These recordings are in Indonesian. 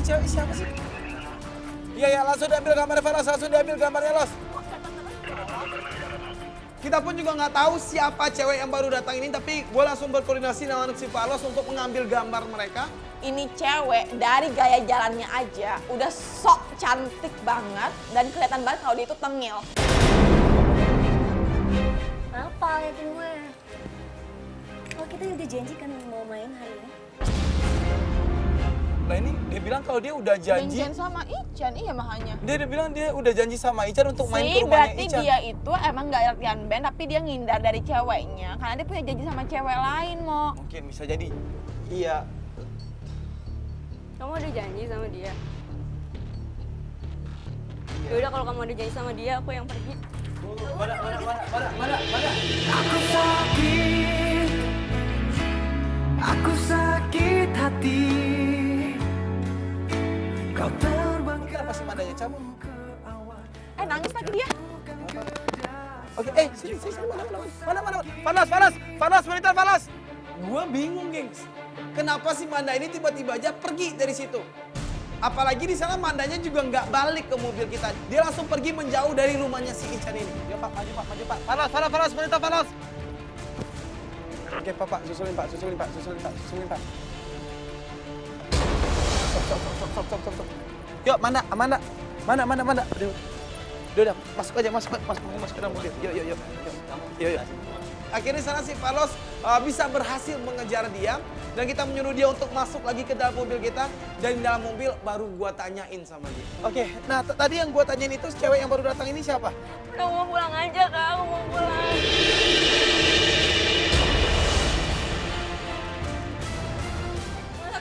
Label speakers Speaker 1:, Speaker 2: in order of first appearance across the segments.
Speaker 1: cewek siapa sih? Iya, langsung diambil gambarnya Falas, langsung diambil gambarnya Los. Kita pun juga nggak tahu siapa cewek yang baru datang ini, tapi gue langsung berkoordinasi dengan si Falos untuk mengambil gambar mereka.
Speaker 2: Ini cewek dari gaya jalannya aja udah sok cantik banget dan kelihatan banget kalau dia itu tengil.
Speaker 3: Apa liatin gue? Kalau kita udah janji kan mau main hari ini.
Speaker 1: Lah ini dia bilang kalau dia udah janji.
Speaker 2: Janjian sama Ican, iya makanya.
Speaker 1: Dia bilang dia udah janji sama Ican untuk main ke rumahnya
Speaker 2: Berarti
Speaker 1: Ican.
Speaker 2: dia itu emang gak latihan band tapi dia ngindar dari ceweknya. Karena dia punya janji sama cewek lain, Mo.
Speaker 1: Mungkin bisa jadi. Iya.
Speaker 3: Kamu ada janji sama dia? Yaudah kalau kamu ada janji sama dia, aku yang pergi.
Speaker 1: Mana?
Speaker 4: Aku sakit hati. Kau terbang
Speaker 1: Kenapa sih mandanya cabut?
Speaker 2: Nangis lagi dia.
Speaker 1: Oke, sini, mana? Falas, monitor Falas. Gua bingung, gengs. Kenapa sih Manda ini tiba-tiba aja pergi dari situ? Apalagi di sana Mandanya juga nggak balik ke mobil kita. Dia langsung pergi menjauh dari rumahnya si Ican ini. Ya Pak, maju Pak. Falas, monitor Falas. Oke, Pak, susulin Pak. Stop. Yuk, mana? Udah, masuk ke dalam mobil. Yuk. Akhirnya sana si Falos bisa berhasil mengejar dia dan kita menyuruh dia untuk masuk lagi ke dalam mobil kita dan di dalam mobil baru gua tanyain sama dia. Oke, nah tadi yang gua tanyain itu cewek yang baru datang ini siapa?
Speaker 3: Udah mau pulang aja kak, aku mau pulang.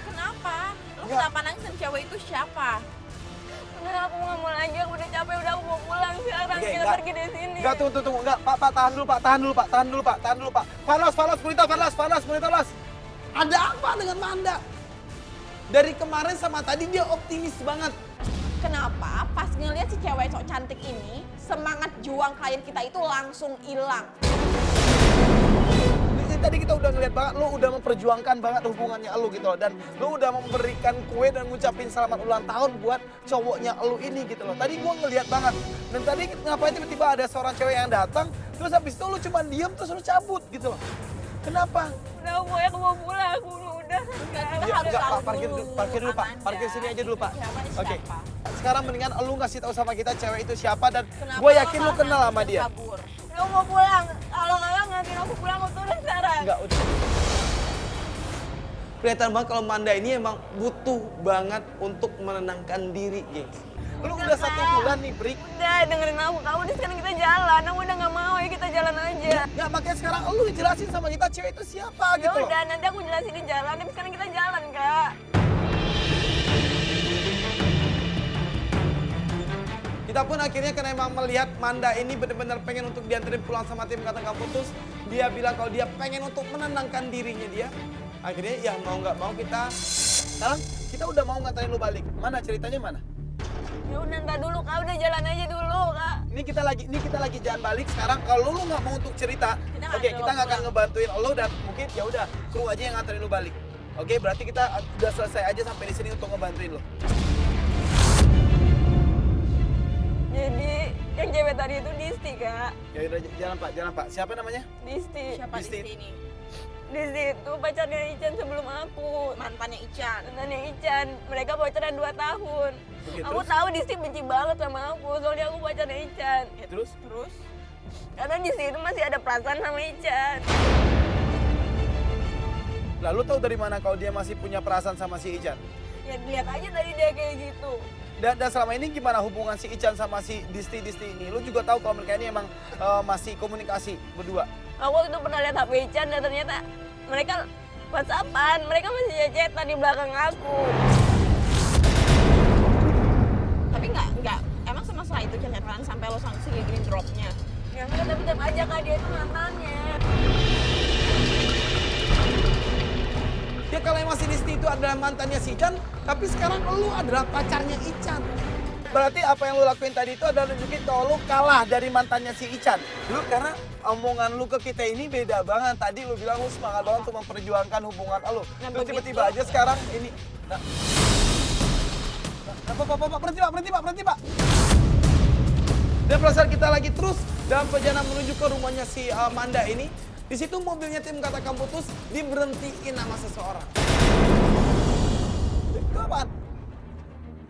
Speaker 2: Kenapa? Lu kenapa nangis sama cewek itu siapa?
Speaker 3: Udah aku nggak mau lagi, aku udah capek, udah aku mau pulang sekarang.
Speaker 1: Oke,
Speaker 3: Kita
Speaker 1: enggak.
Speaker 3: pergi dari sini.
Speaker 1: Enggak, tunggu. Enggak, Pak, tahan dulu, Pak. Falos, monitor Falas. Ada apa dengan Manda? Dari kemarin sama tadi dia optimis banget.
Speaker 2: Kenapa pas ngeliat si cewek sok cantik ini, semangat juang klien kita itu langsung hilang?
Speaker 1: Tadi kita udah ngeliat banget, lu udah memperjuangkan banget hubungannya lu gitu loh. Dan lu udah memberikan kue dan ngucapin selamat ulang tahun buat cowoknya lu ini gitu loh. Tadi gua ngeliat banget. Dan tadi ngapain tiba-tiba ada seorang cewek yang datang, terus habis itu lu cuma diem terus lu cabut gitu loh. Kenapa?
Speaker 3: Udah aku mau pulang, aku udah.
Speaker 1: Enggak, Pak, parkir dulu, Pak. Parkir sini aja dulu, Pak. Oke. Sekarang mendingan lu ngasih tahu sama kita cewek itu siapa dan gue yakin lu kenal sama dia.
Speaker 2: Kabur.
Speaker 3: Aku mau pulang. Kalau nggak ngantin aku pulang, aku turun sekarang.
Speaker 1: Enggak, udah. Kelihatan banget kalau Manda ini emang butuh banget untuk menenangkan diri, gengs. Lu udah 1 bulan nih break.
Speaker 3: Udah dengerin aku, kak. Udah sekarang kita jalan. Aku udah nggak mau ya, kita jalan aja.
Speaker 1: Nggak, makanya sekarang lu jelasin sama kita cewek itu siapa
Speaker 3: Ya
Speaker 1: gitu loh.
Speaker 3: udah, nanti aku jelasin di jalan. Tapi sekarang kita jalan, kak.
Speaker 1: Kita pun akhirnya karena emang melihat Manda ini benar-benar pengen untuk dianterin pulang sama tim kata nggak putus. Dia bilang kalau dia pengen untuk menenangkan dirinya dia. Akhirnya ya mau nggak mau kita sekarang kita udah mau nganterin lu balik. Mana ceritanya mana?
Speaker 3: Ya udah, ntar dulu, kak. Udah jalan aja dulu, kak.
Speaker 1: Ini kita lagi jalan balik sekarang. Kalau lu nggak mau untuk cerita, oke, kita nggak akan ngebantuin lu dan mungkin ya udah kru aja yang nganterin lu balik. Oke, berarti kita udah selesai aja sampai di sini untuk ngebantuin lu.
Speaker 3: Jadi yang cewek tadi itu Disti, kak.
Speaker 1: Ya udah jalan Pak. Siapa namanya?
Speaker 3: Disti.
Speaker 2: Siapa
Speaker 1: Disti.
Speaker 2: di sini?
Speaker 3: Disti itu pacarnya Ican sebelum aku.
Speaker 2: Mantannya Ican.
Speaker 3: Mantannya Ican. Mereka pacaran 2 tahun.
Speaker 1: Oke,
Speaker 3: Aku
Speaker 1: terus?
Speaker 3: tahu Disti benci banget sama aku. Soalnya aku pacarnya Ican.
Speaker 1: Terus?
Speaker 3: Karena Disti itu masih ada perasaan sama Ican.
Speaker 1: Lalu tahu dari mana kalau dia masih punya perasaan sama si Ican?
Speaker 3: Ya lihat aja tadi dia kayak gitu.
Speaker 1: Dan selama ini gimana hubungan si Ican sama si Disti ini? Lu juga tahu kalau mereka ini emang masih komunikasi berdua.
Speaker 3: Aku waktu itu pernah lihat HP Ican dan ternyata mereka WhatsAppan. Mereka masih chat-chatan di belakang aku.
Speaker 2: Tapi enggak. Emang semasa itu chatan sampai lo sanksi kayak gini dropnya.
Speaker 3: Ya enggak, tapi tetap aja kak, dia itu mantannya.
Speaker 1: Ya kalau yang masih Disti itu adalah mantannya si Ican, tapi sekarang lu adalah pacarnya Ican. Berarti apa yang lu lakuin tadi itu adalah nunjukin kalau lu kalah dari mantannya si Ican. Lu karena omongan lu ke kita ini beda banget. Tadi lu bilang lu semangat banget untuk memperjuangkan hubungan lu. Terus tiba-tiba aja sekarang ini. Nah. Pak, berhenti Pak. Dan pada saat kita lagi terus dalam perjalanan menuju ke rumahnya si Manda ini, di situ mobilnya tim Katakan Putus diberhentiin sama seseorang. Itu apaan?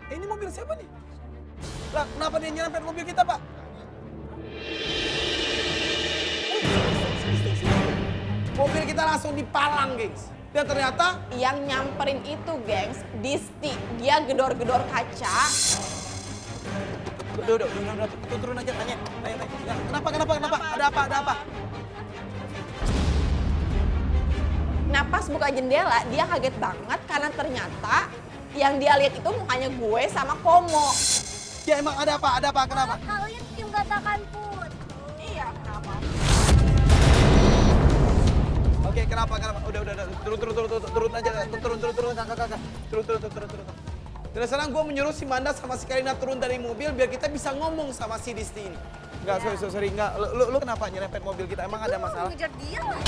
Speaker 1: Ini mobil siapa nih? Lah, kenapa dia nyerempet mobil kita, Pak? Mobil kita langsung dipalang, gengs. Dan ternyata
Speaker 2: Yang nyamperin itu, gengs, Disti. Dia gedor-gedor kaca.
Speaker 1: udah, turun aja, tanya. Kenapa? Ada apa?
Speaker 2: Nah pas buka jendela, dia kaget banget karena ternyata yang dia lihat itu mukanya gue sama Komo.
Speaker 1: Ya emang ada apa? Kenapa?
Speaker 3: Kalian tim Katakan Putus.
Speaker 2: Iya, kenapa?
Speaker 1: Oke, kenapa? Udah, turun aja, kakak. Turun. Dan sekarang gue menyuruh si Manda sama si Karina turun dari mobil biar kita bisa ngomong sama si Disti ini. Enggak, sorry, enggak. Lu kenapa nyerempet mobil kita? Emang ada masalah?
Speaker 3: Ngejar dia lah.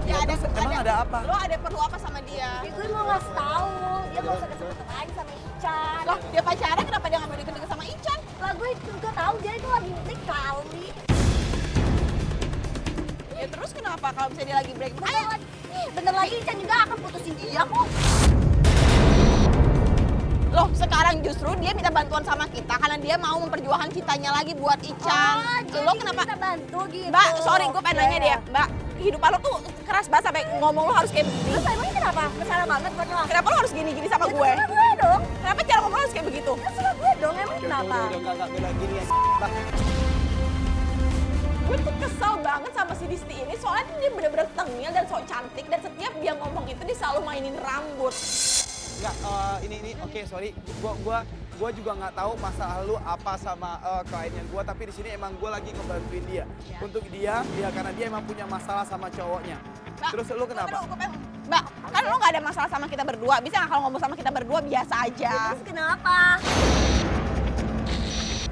Speaker 2: Ya ada,
Speaker 1: Emang ada apa?
Speaker 2: Lo ada perlu apa sama dia?
Speaker 3: Ya gue mau ngasih tahu. Dia gak usah deket-deket lagi sama Ican.
Speaker 2: Loh, dia pacaran kenapa dia nggak mau deket-deket sama Ican?
Speaker 3: Lah gue juga tahu dia itu lagi break kali.
Speaker 2: Ya terus kenapa kalau misalnya dia lagi break?
Speaker 3: Bentar lagi Ican juga akan putusin dia kok.
Speaker 2: Loh, sekarang justru dia minta bantuan sama kita karena dia mau memperjuangkan cintanya lagi buat Ican.
Speaker 3: jadi
Speaker 2: Lo kenapa?
Speaker 3: kita bantu gitu.
Speaker 2: Mbak, sorry gue pengen nanya dia. Mbak, hidup lo tuh keras banget sampai ngomong lo harus kayak begini.
Speaker 3: Terus emangnya kenapa? Masalah banget buat lo.
Speaker 2: Kenapa lo harus gini-gini sama
Speaker 3: Ya,
Speaker 2: gue?
Speaker 3: terserah gue dong.
Speaker 2: Kenapa cara ngomong lo harus kayak begitu?
Speaker 3: Terserah gue dong, emang kenapa?
Speaker 1: Udah, enggak gini ya.
Speaker 2: Gue tuh kesel banget sama si Disti ini soalnya dia bener-bener tengil dan sok cantik dan setiap dia ngomong itu dia selalu mainin rambut.
Speaker 1: Enggak, ini oke, sorry. Gua juga nggak tahu masalah lu apa sama kliennya gua, tapi di sini emang gua lagi ngebantuin dia. Untuk dia, ya karena dia emang punya masalah sama cowoknya.
Speaker 2: Mbak,
Speaker 1: Terus lu kenapa?
Speaker 2: Mbak, kan lo gak ada masalah sama kita berdua. Bisa gak kalau ngomong sama kita berdua biasa aja?
Speaker 3: Terus kenapa?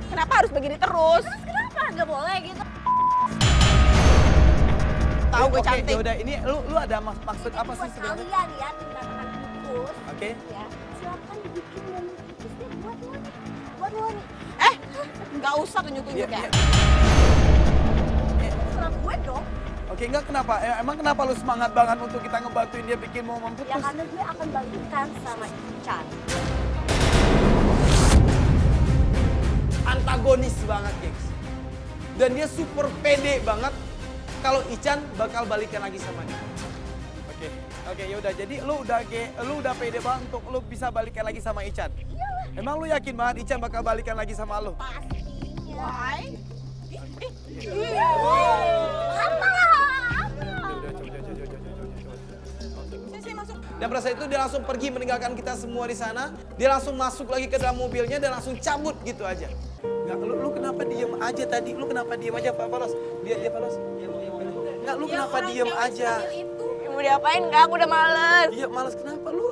Speaker 2: Kenapa harus begini terus?
Speaker 3: Terus kenapa? Gak boleh gitu.
Speaker 2: Tahu gue
Speaker 1: Oke,
Speaker 2: cantik.
Speaker 1: yaudah, ini lu ada maksud apa sih
Speaker 3: Buat
Speaker 1: sebenarnya?
Speaker 3: kalian ya, tim Katakan Putus.
Speaker 1: Oke.
Speaker 3: Ya, silakan dibikin dan terus deh buat lo nih. Buat lo nih.
Speaker 2: Gak usah tunjuk-tunjuk
Speaker 1: Iya,
Speaker 2: ya.
Speaker 1: iya.
Speaker 3: Terserah gue dong.
Speaker 1: Oke, enggak kenapa? Emang kenapa lu semangat banget untuk kita ngebantuin dia bikin mau
Speaker 3: Ya
Speaker 1: memputus?
Speaker 3: karena gue akan balikan sama Ican.
Speaker 1: Antagonis banget, gengs. Dan dia super pede banget kalau Ican bakal balikan lagi sama dia. Oke, yaudah. Jadi lu udah pede banget untuk lu bisa balikan lagi sama Ican. Emang lu yakin banget Ican bakal balikan lagi sama lu?
Speaker 3: Pastinya.
Speaker 2: Why? Sini masuk.
Speaker 1: Dan pada saat itu dia langsung pergi meninggalkan kita semua di sana. Dia langsung masuk lagi ke dalam mobilnya dan langsung cabut gitu aja. Enggak, lu kenapa diem aja tadi? Lu kenapa diem aja, Pak Faros? Dia Faros. Enggak, lu kenapa diem aja?
Speaker 3: Ya
Speaker 2: Mau diapain enggak? Aku udah males.
Speaker 1: Iya, males kenapa lu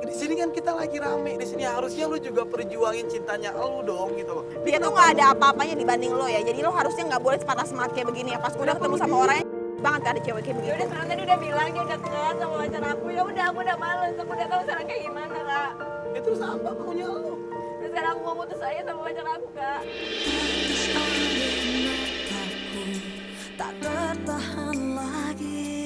Speaker 1: di sini kan kita lagi rame. Di sini harusnya lu juga perjuangin cintanya lu dong gitu loh.
Speaker 2: Dia tuh nggak ada apa-apanya dibanding lo ya. Jadi lo harusnya nggak boleh sepatah semangat kayak begini ya. Pas udah ketemu sama orangnya banget gak ada cewek kayak begitu.
Speaker 3: udah sekarang tadi udah bilang dia deket sama pacar aku. Ya udah aku udah males. Aku udah tahu sekarang kayak gimana kak.
Speaker 1: Itu apa maunya lu?
Speaker 3: Terus sekarang aku mau putus aja sama pacar aku kak.
Speaker 4: Tak tertahan lagi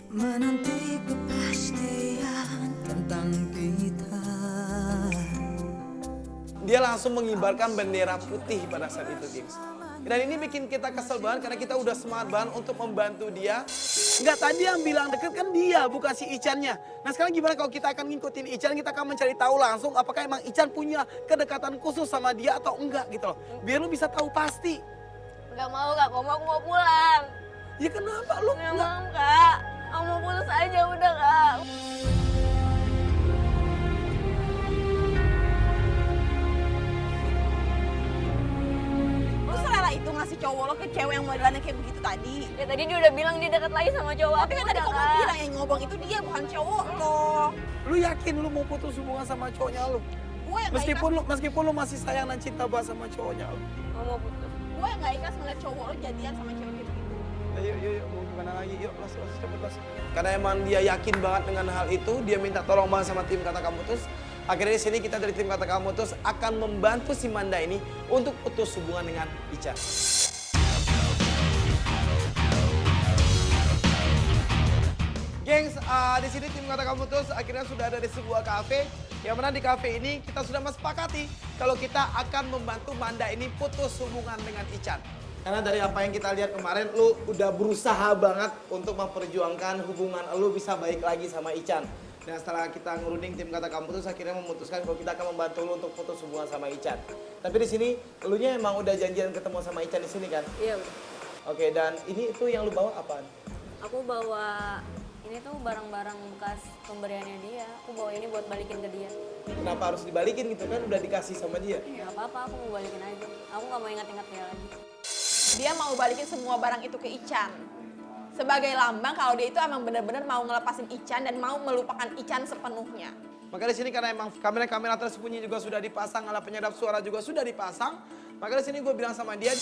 Speaker 4: menanti kepastian tentang kita.
Speaker 1: Dia langsung mengibarkan bendera putih pada saat itu, gengs. Dan ini bikin kita kesel banget karena kita udah semangat banget untuk membantu dia. Enggak, tadi yang bilang deket kan dia, bukan si Icannya. Nah sekarang gimana kalau kita akan ngikutin Ican, kita akan mencari tahu langsung apakah emang Ican punya kedekatan khusus sama dia atau enggak gitu loh. Biar lu bisa tahu pasti.
Speaker 3: Gak mau kak, aku mau pulang.
Speaker 1: Ya kenapa lu
Speaker 3: Gak
Speaker 1: enggak?
Speaker 3: mau kak. Aku mau putus aja udah kak.
Speaker 2: Lo serela itu ngasih cowok lo ke cewek yang modelannya kayak begitu tadi.
Speaker 3: Ya tadi dia udah bilang dia deket lagi sama cowok.
Speaker 2: Tapi kan
Speaker 3: aku
Speaker 2: tadi
Speaker 3: udah,
Speaker 2: kamu
Speaker 3: Kak.
Speaker 2: bilang yang ngobong itu dia bukan cowok lo.
Speaker 1: Lu yakin lu mau putus hubungan sama cowoknya lu?
Speaker 2: Gue yang gak ikhlas,
Speaker 1: Meskipun lu masih sayang dan cinta banget sama cowoknya lu.
Speaker 3: Aku mau putus.
Speaker 2: gue yang gak ikhlas ngeliat cowok lo jadian sama cewek kayak begitu.
Speaker 1: Yuk, mau gimana lagi? Yuk, cepet. Karena emang dia yakin banget dengan hal itu, dia minta tolong banget sama tim Katakan Putus. Akhirnya di sini kita dari tim Kata Kamu Putus akan membantu si Manda ini untuk putus hubungan dengan Ican. Gengs, di sini tim Kata Kamu Putus akhirnya sudah ada di sebuah kafe. Yang mana di kafe ini kita sudah sepakati kalau kita akan membantu Manda ini putus hubungan dengan Ican. Karena dari apa yang kita lihat kemarin, lu udah berusaha banget untuk memperjuangkan hubungan lu bisa baik lagi sama Ican. Dan setelah kita ngerunding tim Kata Kamu Putus akhirnya memutuskan kalau kita akan membantu lu untuk putus hubungan sama Ican. Tapi di sini elunya emang udah janjian ketemu sama Ican di sini kan?
Speaker 3: Iya betul.
Speaker 1: Oke, dan ini itu yang lu bawa apaan?
Speaker 3: Aku bawa ini tuh barang-barang bekas pemberiannya dia. Aku bawa ini buat balikin ke dia.
Speaker 1: Kenapa harus dibalikin gitu kan? Udah dikasih sama dia.
Speaker 3: Gak apa-apa, aku mau balikin aja. Aku gak mau ingat-ingat dia lagi.
Speaker 2: Dia mau balikin semua barang itu ke Ican. Sebagai lambang kalau dia itu emang benar-benar mau ngelepasin Ican dan mau melupakan Ican sepenuhnya.
Speaker 1: Maka di sini karena emang kamera-kamera tersembunyi juga sudah dipasang, alat penyedap suara juga sudah dipasang. Maka di sini gue bilang sama dia,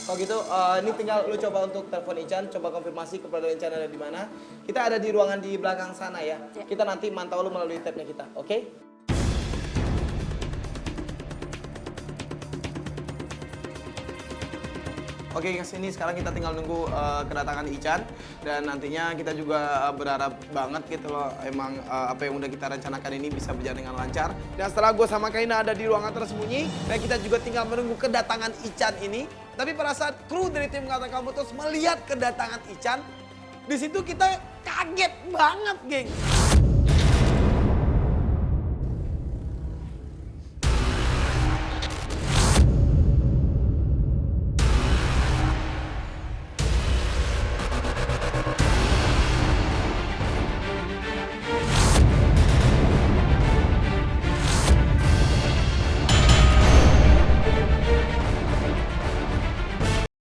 Speaker 1: kalau gitu ini tinggal lu coba untuk telepon Ican, coba konfirmasi kepada Ican ada di mana. Kita ada di ruangan di belakang sana ya. Kita nanti mantau lu melalui tabnya kita, oke? Oke guys, ini sekarang kita tinggal nunggu kedatangan Ican. Dan nantinya kita juga berharap banget gitu loh, emang apa yang udah kita rencanakan ini bisa berjalan dengan lancar. Dan setelah gue sama Kaina ada di ruangan tersembunyi, dan kita juga tinggal menunggu kedatangan Ican ini. Tapi pada saat kru dari tim Kata Kamu Putus melihat kedatangan Ican, di situ kita kaget banget, geng.